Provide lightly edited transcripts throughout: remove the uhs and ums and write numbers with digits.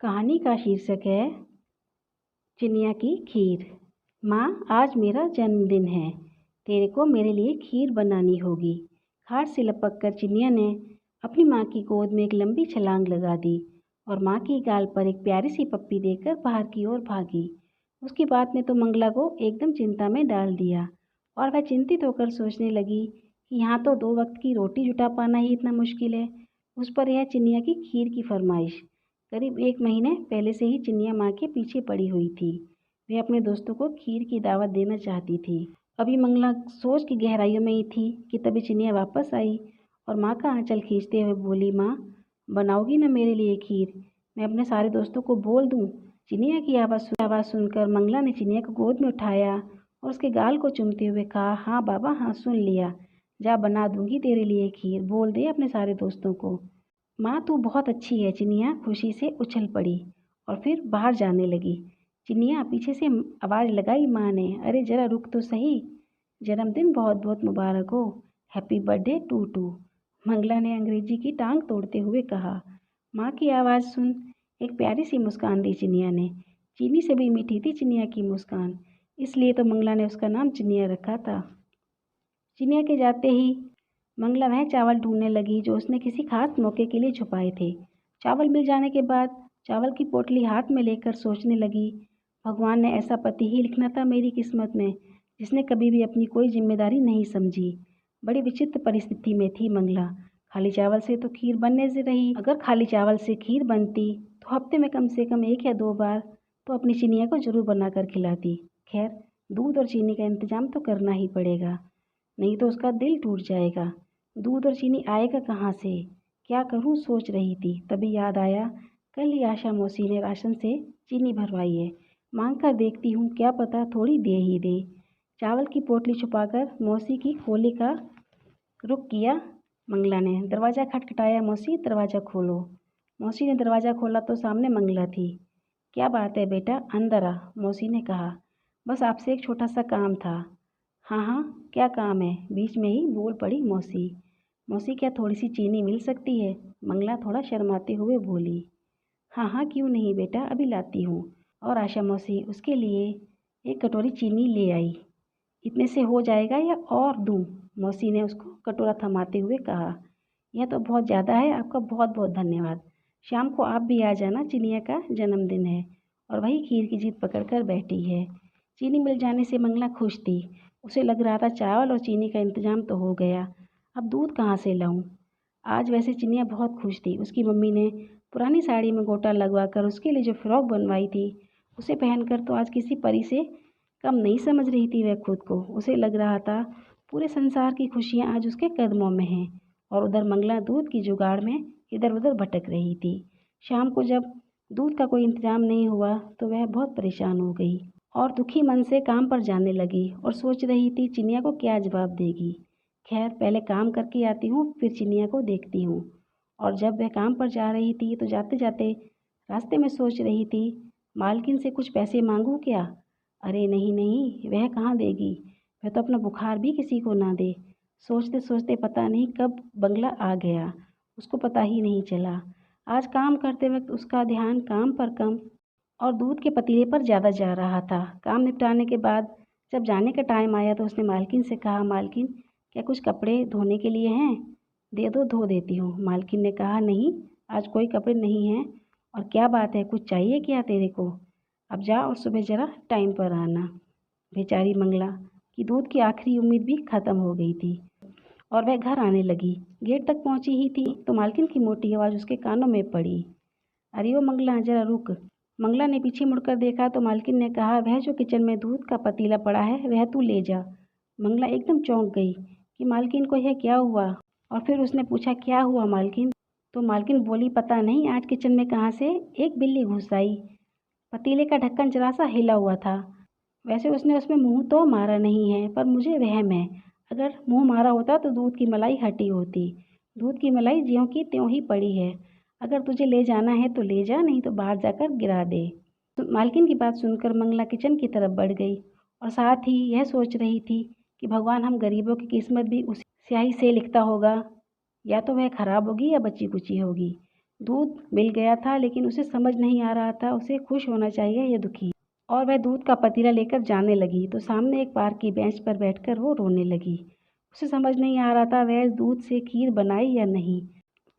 कहानी का शीर्षक है चिनिया की खीर। माँ, आज मेरा जन्मदिन है। तेरे को मेरे लिए खीर बनानी होगी। खाट से लपक कर चिनिया ने अपनी माँ की गोद में एक लंबी छलांग लगा दी और माँ की गाल पर एक प्यारी सी पप्पी देकर बाहर की ओर भागी। उसकी बात ने तो मंगला को एकदम चिंता में डाल दिया और वह चिंतित होकर सोचने लगी कि यहाँ तो 2 वक्त की रोटी जुटा पाना ही इतना मुश्किल है, उस पर यह चिनिया की खीर की फरमाइश। करीब 1 महीने पहले से ही चिनिया माँ के पीछे पड़ी हुई थी। वह अपने दोस्तों को खीर की दावत देना चाहती थी। अभी मंगला सोच की गहराइयों में ही थी कि तभी चिनिया वापस आई और माँ का आंचल खींचते हुए बोली, माँ, बनाओगी ना मेरे लिए खीर? मैं अपने सारे दोस्तों को बोल दूँ? चिनिया की आवाज़ सुनकर मंगला ने चिनिया को गोद में उठाया और उसके गाल को चूमते हुए कहा, हाँ बाबा हाँ, सुन लिया। जा बना दूंगी तेरे लिए खीर, बोल दे अपने सारे दोस्तों को। माँ, तू बहुत अच्छी है। चिनिया खुशी से उछल पड़ी और फिर बाहर जाने लगी। चिनिया पीछे से आवाज़ लगाई माँ ने, अरे जरा रुक तो सही, जन्मदिन बहुत बहुत मुबारक हो, happy birthday to too. Mangala ने अंग्रेजी की टांग तोड़ते हुए कहा। माँ की आवाज़ सुन एक प्यारी सी मुस्कान दी चिनिया ने। चीनी से भी मीठी थी चिनिया की मुस्कान, इसलिए तो मंगला ने उसका नाम चिनिया रखा था। चिनिया के जाते ही मंगला वह चावल ढूंढने लगी जो उसने किसी खास मौके के लिए छुपाए थे। चावल मिल जाने के बाद चावल की पोटली हाथ में लेकर सोचने लगी, भगवान ने ऐसा पति ही लिखना था मेरी किस्मत में, जिसने कभी भी अपनी कोई जिम्मेदारी नहीं समझी। बड़ी विचित्र परिस्थिति में थी मंगला। खाली चावल से तो खीर बनने से रही। अगर खाली चावल से खीर बनती तो हफ्ते में कम से कम 1 या 2 बार तो अपनी चिनिया को जरूर बनाकर खिलाती। खैर, दूध और चीनी का इंतजाम तो करना ही पड़ेगा, नहीं तो उसका दिल टूट जाएगा। दूध और चीनी आएगा कहाँ से? क्या करूँ सोच रही थी, तभी याद आया कल ही आशा मौसी ने राशन से चीनी भरवाई है, मांग कर देखती हूँ, क्या पता थोड़ी दे ही दे। चावल की पोटली छुपाकर मौसी की खोली का रुख किया मंगला ने। दरवाज़ा खटखटाया, मौसी दरवाज़ा खोलो। मौसी ने दरवाज़ा खोला तो सामने मंगला थी। क्या बात है बेटा, अंदर आ, मौसी ने कहा। बस आपसे एक छोटा सा काम था। हाँ हाँ, क्या काम है? बीच में ही बोल पड़ी मौसी। मौसी, क्या थोड़ी सी चीनी मिल सकती है? मंगला थोड़ा शर्माते हुए बोली। हाँ हाँ, क्यों नहीं बेटा, अभी लाती हूँ। और आशा मौसी उसके लिए 1 कटोरी चीनी ले आई। इतने से हो जाएगा या और दूँ? मौसी ने उसको कटोरा थमाते हुए कहा। यह तो बहुत ज़्यादा है, आपका बहुत बहुत धन्यवाद। शाम को आप भी आ जाना, चिनिया का जन्मदिन है। और वही खीर की जिद पकड़ कर बैठी है। चीनी मिल जाने से मंगला खुश थी। उसे लग रहा था चावल और चीनी का इंतजाम तो हो गया, अब दूध कहाँ से लाऊं? आज वैसे चिनिया बहुत खुश थी। उसकी मम्मी ने पुरानी साड़ी में गोटा लगवा कर उसके लिए जो फ्रॉक बनवाई थी, उसे पहनकर तो आज किसी परी से कम नहीं समझ रही थी वह खुद को। उसे लग रहा था पूरे संसार की खुशियाँ आज उसके कदमों में हैं। और उधर मंगला दूध की जुगाड़ में इधर उधर भटक रही थी। शाम को जब दूध का कोई इंतजाम नहीं हुआ तो वह बहुत परेशान हो गई और दुखी मन से काम पर जाने लगी और सोच रही थी चिनिया को क्या जवाब देगी। खैर, पहले काम करके आती हूँ, फिर चिनिया को देखती हूँ। और जब वह काम पर जा रही थी तो जाते जाते रास्ते में सोच रही थी, मालकिन से कुछ पैसे मांगूँ क्या? अरे नहीं नहीं, वह कहाँ देगी, वह तो अपना बुखार भी किसी को ना दे। सोचते सोचते पता नहीं कब बंगला आ गया, उसको पता ही नहीं चला। आज काम करते वक्त उसका ध्यान काम पर कम और दूध के पतीले पर ज़्यादा जा रहा था। काम निपटाने के बाद जब जाने का टाइम आया तो उसने मालकिन से कहा, मालकिन, क्या कुछ कपड़े धोने के लिए हैं? दे दो, धो देती हूँ। मालकिन ने कहा, नहीं, आज कोई कपड़े नहीं हैं। और क्या बात है, कुछ चाहिए क्या तेरे को? अब जा और सुबह ज़रा टाइम पर आना। बेचारी मंगला की दूध की आखिरी उम्मीद भी ख़त्म हो गई थी और वह घर आने लगी। गेट तक पहुंची ही थी तो मालकिन की मोटी आवाज़ उसके कानों में पड़ी, अरे ओ मंगला, जरा रुक। मंगला ने पीछे मुड़कर देखा तो मालकिन ने कहा, वह जो किचन में दूध का पतीला पड़ा है वह तू ले जा। मंगला एकदम चौंक गई कि मालकिन को यह क्या हुआ, और फिर उसने पूछा, क्या हुआ मालकिन? तो मालकिन बोली, पता नहीं आज किचन में कहाँ से एक बिल्ली घुस आई। पतीले का ढक्कन जरा सा हिला हुआ था। वैसे उसने उसमें मुंह तो मारा नहीं है, पर मुझे वहम है, अगर मुंह मारा होता तो दूध की मलाई हटी होती। दूध की मलाई ज्यों की त्यों ही पड़ी है। अगर तुझे ले जाना है तो ले जा, नहीं तो बाहर जाकर गिरा दे। तो मालकिन की बात सुनकर मंगला किचन की तरफ बढ़ गई और साथ ही यह सोच रही थी कि भगवान हम गरीबों की किस्मत भी उसी स्याही से लिखता होगा, या तो वह खराब होगी या बची कुची होगी। दूध मिल गया था, लेकिन उसे समझ नहीं आ रहा था उसे खुश होना चाहिए या दुखी। और वह दूध का पतीला लेकर जाने लगी तो सामने एक पार्क की बेंच पर बैठकर वो रोने लगी। उसे समझ नहीं आ रहा था वह इस दूध से खीर बनाए या नहीं।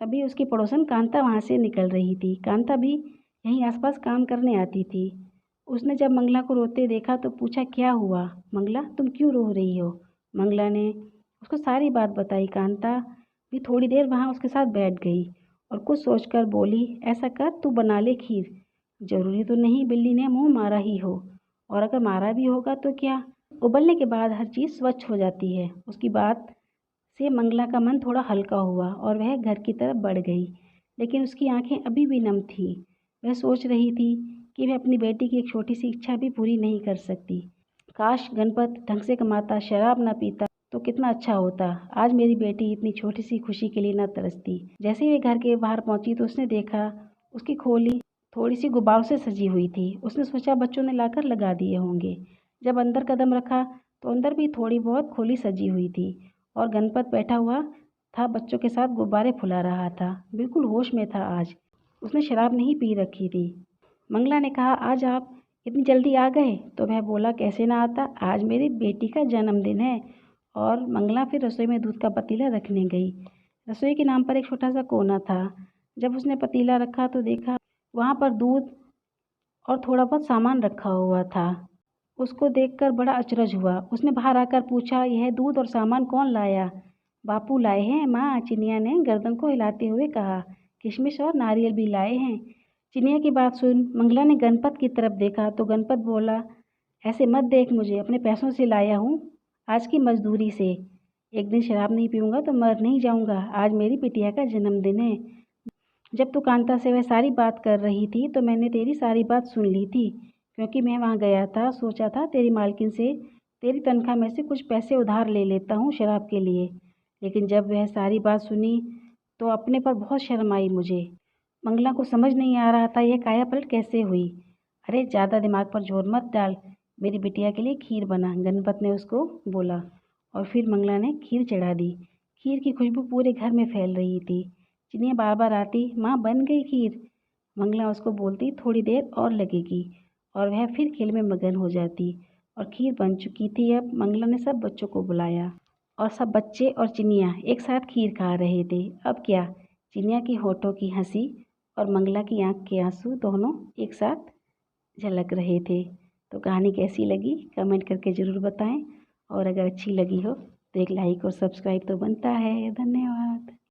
तभी उसकी पड़ोसन कांता वहाँ से निकल रही थी। कांता भी यहीं आसपास काम करने आती थी। उसने जब मंगला को रोते देखा तो पूछा, क्या हुआ मंगला, तुम क्यों रो रही हो? मंगला ने उसको सारी बात बताई। कांता भी थोड़ी देर वहाँ उसके साथ बैठ गई और कुछ सोचकर बोली, ऐसा कर, तू बना ले खीर। जरूरी तो नहीं बिल्ली ने मुंह मारा ही हो, और अगर मारा भी होगा तो क्या, उबलने के बाद हर चीज़ स्वच्छ हो जाती है। उसकी बात से मंगला का मन थोड़ा हल्का हुआ और वह घर की तरफ बढ़ गई, लेकिन उसकी आंखें अभी भी नम थीं। वह सोच रही थी कि वह अपनी बेटी की एक छोटी सी इच्छा भी पूरी नहीं कर सकती। काश गणपत ढंग से कमाता, शराब न पीता तो कितना अच्छा होता। आज मेरी बेटी इतनी छोटी सी खुशी के लिए न तरसती। जैसे ही वे घर के बाहर पहुंची तो उसने देखा उसकी खोली थोड़ी सी गुब्बारों से सजी हुई थी। उसने सोचा बच्चों ने लाकर लगा दिए होंगे। जब अंदर कदम रखा तो अंदर भी थोड़ी बहुत खोली सजी हुई थी और गणपत बैठा हुआ था, बच्चों के साथ गुब्बारे फुला रहा था। बिल्कुल होश में था आज। उसने शराब नहीं पी रखी थी। मंगला ने कहा, आज आप इतनी जल्दी आ गए? तो वह बोला, कैसे ना आता, आज मेरी बेटी का जन्मदिन है। और मंगला फिर रसोई में दूध का पतीला रखने गई। रसोई के नाम पर एक छोटा सा कोना था। जब उसने पतीला रखा तो देखा वहाँ पर दूध और थोड़ा बहुत सामान रखा हुआ था। उसको देखकर बड़ा अचरज हुआ। उसने बाहर आकर पूछा, यह दूध और सामान कौन लाया? बापू लाए हैं माँ, चिनिया ने गर्दन को हिलाते हुए कहा। किशमिश और नारियल भी लाए हैं। चिनिया की बात सुन मंगला ने गणपत की तरफ देखा तो गणपत बोला, ऐसे मत देख, मुझे अपने पैसों से लाया हूँ, आज की मजदूरी से। एक दिन शराब नहीं पीऊँगा तो मर नहीं जाऊँगा। आज मेरी बिटिया का जन्मदिन है। जब तू कांता से वह सारी बात कर रही थी तो मैंने तेरी सारी बात सुन ली थी, क्योंकि मैं वहाँ गया था। सोचा था तेरी मालकिन से तेरी तनख्वाह में से कुछ पैसे उधार ले लेता हूँ शराब के लिए। लेकिन जब वह सारी बात सुनी तो अपने पर बहुत शर्म आई मुझे। मंगला को समझ नहीं आ रहा था यह काया पलट कैसे हुई। अरे ज़्यादा दिमाग पर जोर मत डाल, मेरी बिटिया के लिए खीर बना, गणपत ने उसको बोला। और फिर मंगला ने खीर चढ़ा दी। खीर की खुशबू पूरे घर में फैल रही थी। चिनिया बार बार आती, माँ बन गई खीर। मंगला उसको बोलती, थोड़ी देर और लगेगी, और वह फिर खेल में मगन हो जाती। और खीर बन चुकी थी। अब मंगला ने सब बच्चों को बुलाया और सब बच्चे और चिनिया एक साथ खीर खा रहे थे। अब क्या, चिनिया की होठों की हंसी और मंगला की आंख के आंसू दोनों एक साथ झलक रहे थे। तो कहानी कैसी लगी कमेंट करके ज़रूर बताएं, और अगर अच्छी लगी हो तो एक लाइक और सब्सक्राइब तो बनता है। धन्यवाद।